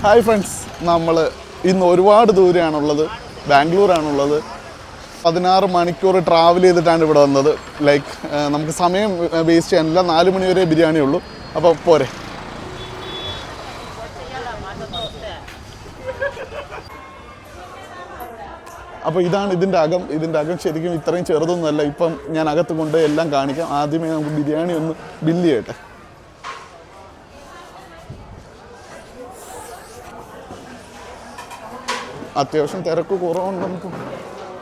Hi friends, നമ്മൾ ഇന്ന് ഒരുപാട് ദൂരെയാണുള്ളത്. ബാംഗ്ലൂരാണുള്ളത്. 16 മണിക്കൂർ ട്രാവൽ ചെയ്തിട്ടാണ് ഇവിടെ വന്നത്. ലൈക്ക് നമുക്ക് സമയം വേസ്റ്റ് ചെയ്യാനില്ല. 4 മണി വരെ ബിരിയാണി ഉള്ളൂ. അപ്പോൾ പോരെ. അപ്പോൾ ഇതാണ് ഇതിൻ്റെ അകം ശരിക്കും ഇത്രയും ചെറുതൊന്നുമല്ല. ഇപ്പം ഞാൻ അകത്ത് കൊണ്ട് എല്ലാം കാണിക്കാം. ആദ്യമേ നമുക്ക് ബിരിയാണി ഒന്ന് ബില്ല് ചെയ്യട്ടെ. അത്യാവശ്യം തിരക്ക് കുറവുണ്ടെന്ന് നമുക്ക്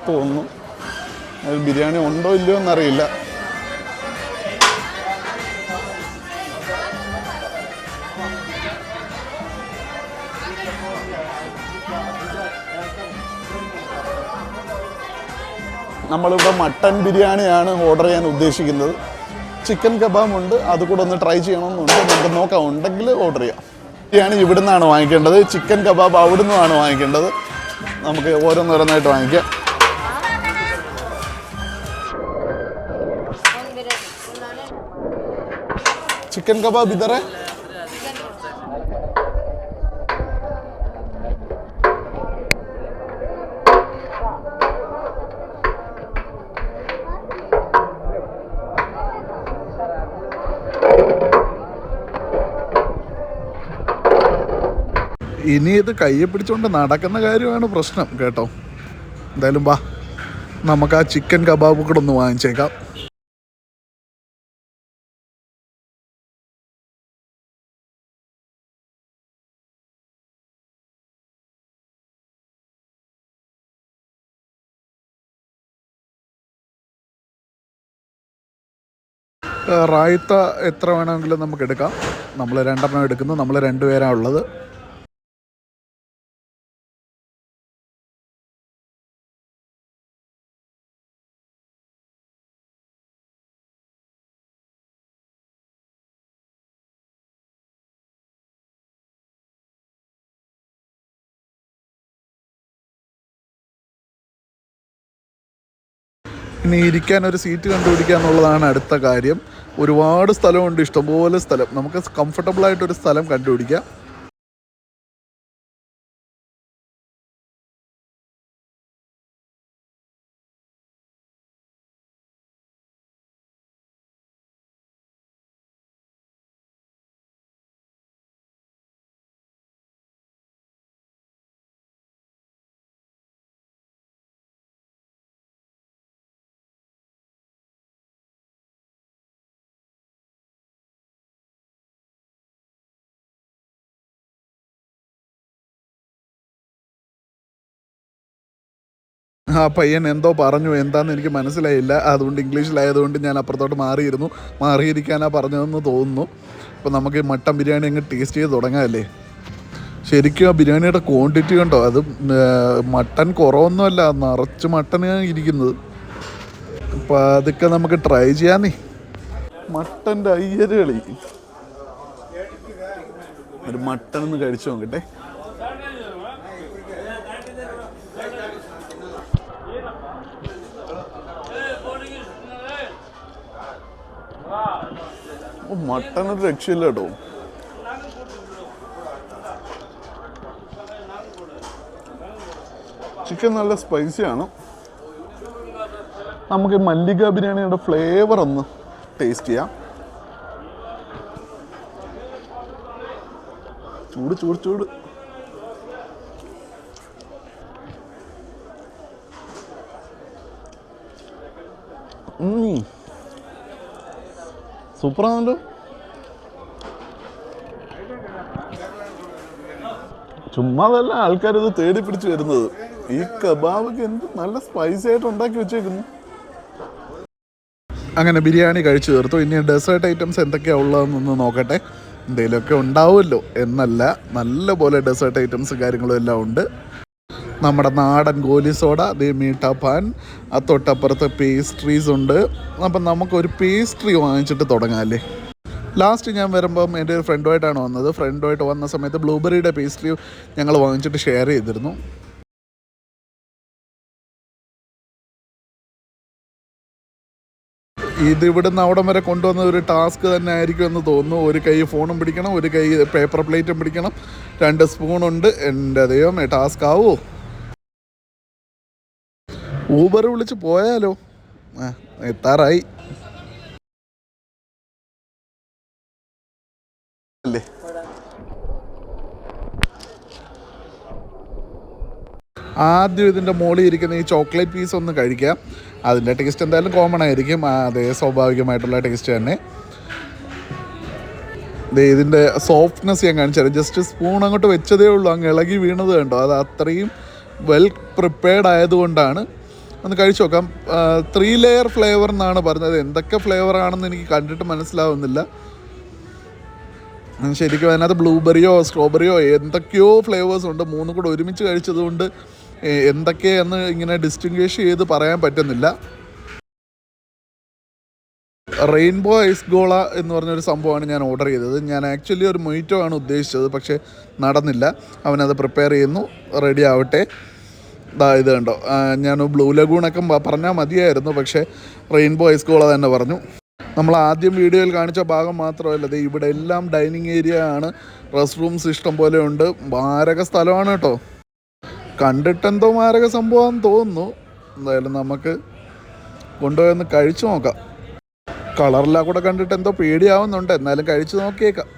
തോന്നുന്നു. ബിരിയാണി ഉണ്ടോ ഇല്ലയോ എന്നറിയില്ല. നമ്മളിവിടെ മട്ടൻ ബിരിയാണിയാണ് ഓർഡർ ചെയ്യാൻ ഉദ്ദേശിക്കുന്നത്. ചിക്കൻ കബാബുണ്ട്, അതുകൂടെ ഒന്ന് ട്രൈ ചെയ്യണമെന്നുണ്ട്. നമുക്ക് നോക്കാം, ഉണ്ടെങ്കിൽ ഓർഡർ ചെയ്യാം. ബിരിയാണി ഇവിടെ നിന്നാണ് വാങ്ങിക്കേണ്ടത്. ചിക്കൻ കബാബ് അവിടെ നിന്നാണ് വാങ്ങിക്കേണ്ടത്. നമുക്ക് ഓരോന്നോരോന്നായിട്ട് വാങ്ങിക്കാം. ചിക്കൻ കബാബ് ഇതറേ ഇനി ഇത് കയ്യെ പിടിച്ചുകൊണ്ട് നടക്കുന്ന കാര്യമാണ് പ്രശ്നം കേട്ടോ. എന്തായാലും വാ, നമുക്ക് ആ ചിക്കൻ കബാബ് കൂടെ ഒന്ന് വാങ്ങിച്ചേക്കാം. റായ്ത്ത എത്ര വേണമെങ്കിലും നമുക്ക് എടുക്കാം. നമ്മൾ 2 എണ്ണം എടുക്കുന്നു. നമ്മൾ 2 പേരാണ് ഉള്ളത്. ഇനി ഇരിക്കാനൊരു സീറ്റ് കണ്ടുപിടിക്കുക എന്നുള്ളതാണ് അടുത്ത കാര്യം. ഒരുപാട് സ്ഥലമുണ്ട്, ഇഷ്ടംപോലെ സ്ഥലം. നമുക്ക് കംഫർട്ടബിളായിട്ടൊരു സ്ഥലം കണ്ടുപിടിക്കാം. ആ പയ്യൻ എന്തോ പറഞ്ഞു, എന്താണെന്ന് എനിക്ക് മനസ്സിലായില്ല. അതുകൊണ്ട് ഇംഗ്ലീഷിലായതുകൊണ്ട് ഞാൻ അപ്പുറത്തോട്ട് മാറിയിരിക്കാനാണ് പറഞ്ഞതെന്ന് തോന്നുന്നു. അപ്പോൾ നമുക്ക് ഈ മട്ടൻ ബിരിയാണി അങ്ങ് ടേസ്റ്റ് ചെയ്ത് തുടങ്ങാമല്ലേ. ശരിക്കും ആ ബിരിയാണിയുടെ ക്വാണ്ടിറ്റി കണ്ടോ, അത് മട്ടൻ കുറവൊന്നുമല്ല, നിറച്ച് മട്ടനാണ് ഇരിക്കുന്നത്. അപ്പോൾ അതൊക്കെ നമുക്ക് ട്രൈ ചെയ്യാന്നേ. മട്ടൻ്റെ അയ്യരുകളി, ഒരു മട്ടൻ ഒന്ന് കഴിച്ചു നോക്കട്ടെ. മട്ടനൊരു രക്ഷയില്ല കേട്ടോ. ചിക്കൻ നല്ല സ്പൈസിയാണ്. നമുക്ക് മല്ലിക ബിരിയാണിയുടെ ഫ്ലേവർ ഒന്ന് ടേസ്റ്റ് ചെയ്യാം. ചൂട് ചൂട് ചൂട്. സൂപ്പറാണല്ലോ. ചുമ്മാതല്ല ആൾക്കാരിത് തേടി പിടിച്ച് വരുന്നത്. ഈ കബാബൊക്കെ എന്ത് നല്ല സ്പൈസി ആയിട്ട് ഉണ്ടാക്കി വെച്ചേക്കുന്നു. അങ്ങനെ ബിരിയാണി കഴിച്ചു തീർത്തു. ഇനി ഡെസേർട്ട് ഐറ്റംസ് എന്തൊക്കെയാണ് ഉള്ളതെന്നൊന്ന് നോക്കട്ടെ. എന്തെങ്കിലുമൊക്കെ ഉണ്ടാവുമല്ലോ എന്നല്ല, നല്ല പോലെ ഡെസേർട്ട് ഐറ്റംസും കാര്യങ്ങളും എല്ലാം ഉണ്ട്. നമ്മുടെ നാടൻ ഗോലി സോഡ, അതേ മീഠാ പാൻ, തൊട്ടപ്പുറത്ത് പേസ്ട്രീസ് ഉണ്ട്. അപ്പം നമുക്കൊരു പേസ്ട്രി വാങ്ങിച്ചിട്ട് തുടങ്ങാമല്ലേ. ലാസ്റ്റ് ഞാൻ വരുമ്പം എൻ്റെ ഒരു ഫ്രണ്ടുമായിട്ടാണ് വന്നത്. ഫ്രണ്ടുമായിട്ട് വന്ന സമയത്ത് ബ്ലൂബെറിയുടെ പേസ്ട്രി ഞങ്ങൾ വാങ്ങിച്ചിട്ട് ഷെയർ ചെയ്തിരുന്നു. ഇത് ഇവിടുന്ന് അവിടം വരെ കൊണ്ടുവന്ന ഒരു ടാസ്ക് തന്നെ ആയിരിക്കും എന്ന് തോന്നുന്നു. ഒരു കൈ ഫോണും പിടിക്കണം, ഒരു കൈ പേപ്പർ പ്ലേറ്റും പിടിക്കണം, 2 സ്പൂണുണ്ട്. എൻ്റെ ദൈവമേ, ടാസ്ക് ആവോ? ഊബർ വിളിച്ച് പോയാലോ? എത്താറായി അല്ലേ? ആദ്യം ഇതിൻ്റെ മുകളിൽ ഇരിക്കുന്ന ഈ ചോക്ലേറ്റ് പീസ് ഒന്ന് കഴിക്കാം. അതിൻ്റെ ടേസ്റ്റ് എന്തായാലും കോമൺ ആയിരിക്കും, അതേ സ്വാഭാവികമായിട്ടുള്ള ടേസ്റ്റ് തന്നെ. ഇതിൻ്റെ സോഫ്റ്റ്നെസ് ഞാൻ കാണിച്ചു തരാം. ജസ്റ്റ് സ്പൂൺ അങ്ങോട്ട് വെച്ചതേ ഉള്ളൂ, അങ്ങ് ഇളകി വീണത് കണ്ടോ? അത് അത്രയും വെൽ പ്രിപ്പയർഡ് ആയതുകൊണ്ടാണ്. ഒന്ന് കഴിച്ചു നോക്കാം. 3 ലെയർ ഫ്ലേവർ എന്നാണ് പറഞ്ഞത്. എന്തൊക്കെ ഫ്ലേവർ ആണെന്ന് എനിക്ക് കണ്ടിട്ട് മനസ്സിലാവുന്നില്ല. ശരിക്കും അതിനകത്ത് ബ്ലൂബെറിയോ സ്ട്രോബെറിയോ എന്തൊക്കെയോ ഫ്ലേവേഴ്സ് ഉണ്ട്. 3 കൂടെ ഒരുമിച്ച് കഴിച്ചതുകൊണ്ട് എന്തൊക്കെയെന്ന് ഇങ്ങനെ ഡിസ്റ്റിങ്വിഷ് ചെയ്ത് പറയാൻ പറ്റുന്നില്ല. റെയിൻബോ ഐസ് ഗോള എന്ന് പറഞ്ഞൊരു സംഭവമാണ് ഞാൻ ഓർഡർ ചെയ്തത്. ഞാൻ ആക്ച്വലി ഒരു മൊയ്റ്റോ ആണ് ഉദ്ദേശിച്ചത്, പക്ഷേ നടന്നില്ല. അവനത് പ്രിപ്പയർ ചെയ്യുന്നു, റെഡി ആവട്ടെ. ഇത് കണ്ടോ, ഞാൻ ബ്ലൂ ലഗൂണൊക്കെ പറഞ്ഞാൽ മതിയായിരുന്നു, പക്ഷേ റെയിൻബോ ഐസ് ഗോള തന്നെ പറഞ്ഞു. നമ്മൾ ആദ്യം വീഡിയോയിൽ കാണിച്ച ഭാഗം മാത്രമല്ല, ഇവിടെ എല്ലാം ഡൈനിങ് ഏരിയ ആണ്. റെസ്റ്റ് റൂംസ് ഇഷ്ടം പോലെ ഉണ്ട്. മാരക സ്ഥലമാണ് കേട്ടോ. കണ്ടിട്ടെന്തോ മാരക സംഭവം തോന്നുന്നു. എന്തായാലും നമുക്ക് കൊണ്ടുപോയൊന്ന് കഴിച്ചു നോക്കാം. കളറെല്ലാം കൂടെ കണ്ടിട്ട് എന്തോ പേടിയാവുന്നുണ്ട്, എന്നാലും കഴിച്ചു നോക്കിയേക്കാം.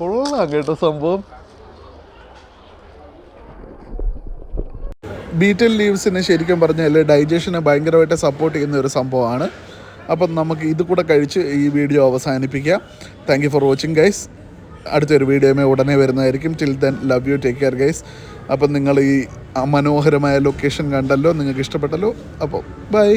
കൊള്ളാം കേട്ടോ സംഭവം. ബീറ്റൽ ലീവ്സിന് ശരിക്കും പറഞ്ഞാൽ ഡൈജഷനെ ഭയങ്കരമായിട്ട് സപ്പോർട്ട് ചെയ്യുന്ന ഒരു സംഭവമാണ്. അപ്പം നമുക്ക് ഇത് കൂടെ കഴിച്ച് ഈ വീഡിയോ അവസാനിപ്പിക്കാം. Thank you for watching guys. അടുത്തൊരു വീഡിയോമേ ഉടനെ വരുന്നതായിരിക്കും. Till then love you, take care guys. അപ്പം നിങ്ങൾ ഈ മനോഹരമായ ലൊക്കേഷൻ കണ്ടല്ലോ, നിങ്ങൾക്ക് ഇഷ്ടപ്പെട്ടല്ലോ. അപ്പോൾ ബൈ.